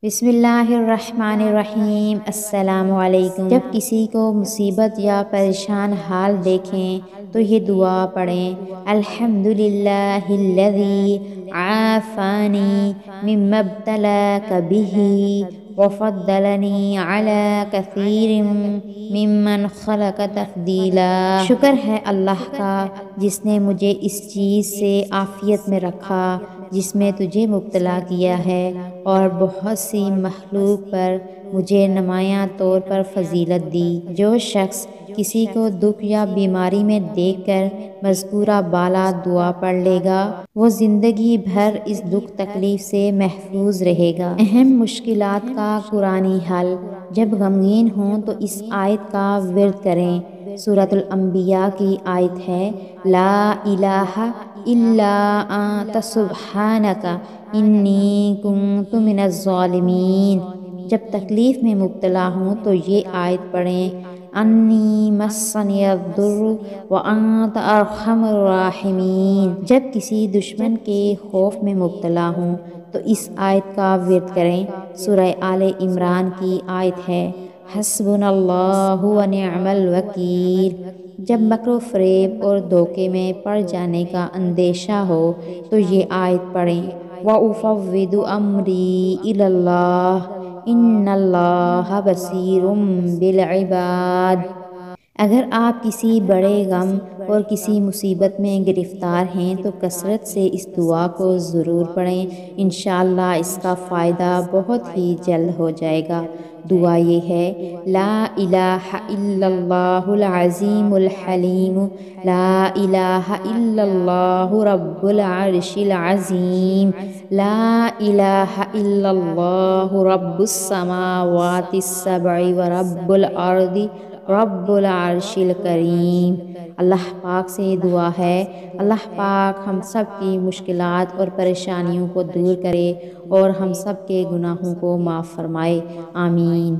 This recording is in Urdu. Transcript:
بسم اللہ الرحمن الرحیم۔ السلام علیکم۔ جب کسی کو مصیبت یا پریشان حال دیکھیں تو یہ دعا پڑھیں، الحمدللہ الذی عافانی مما ابتلاک بہ وفضلنی علی کثیر ممن خلق تفضیلا۔ شکر ہے اللہ کا جس نے مجھے اس چیز سے عافیت میں رکھا جس میں تجھے مبتلا کیا ہے، اور بہت سی مخلوق پر مجھے نمایاں طور پر فضیلت دی۔ جو شخص کسی کو دکھ یا بیماری میں دیکھ کر مذکورہ بالا دعا پڑھ لے گا وہ زندگی بھر اس دکھ تکلیف سے محفوظ رہے گا۔ اہم مشکلات کا قرآنی حل: جب غمگین ہوں تو اس آیت کا ورد کریں۔ سورۃ الانبیاء کی آیت ہے، لا الہ الا انت سبحانک انی کنت من الظالمین۔ جب تکلیف میں مبتلا ہوں تو یہ آیت پڑھیں، انی مسنی الضر وانت ارحم الراحمین۔ جب کسی دشمن کے خوف میں مبتلا ہوں تو اس آیت کا ورد کریں۔ سورہ آل عمران کی آیت ہے، حسبنا اللہ ونعم الوکیل۔ جب مکر و فریب اور دھوکے میں پڑ جانے کا اندیشہ ہو تو یہ آیت پڑھیں، وَأُفَوِّضُ أَمْرِي إِلَى اللَّهِ إِنَّ اللَّهَ بَصِيرٌ بِالْعِبَادِ۔ اگر آپ کسی بڑے غم اور کسی مصیبت میں گرفتار ہیں تو کثرت سے اس دعا کو ضرور پڑھیں، انشاءاللہ اس کا فائدہ بہت ہی جلد ہو جائے گا۔ دعا یہ ہے، لا الہ الا اللہ العظیم الحلیم، لا الہ الا اللہ رب العرش العظیم، لا الہ الا اللہ رب السماوات السبع ورب الارض رب العرش الکریم۔ اللہ پاک سے دعا ہے، اللہ پاک ہم سب کی مشکلات اور پریشانیوں کو دور کرے اور ہم سب کے گناہوں کو معاف فرمائے، آمین۔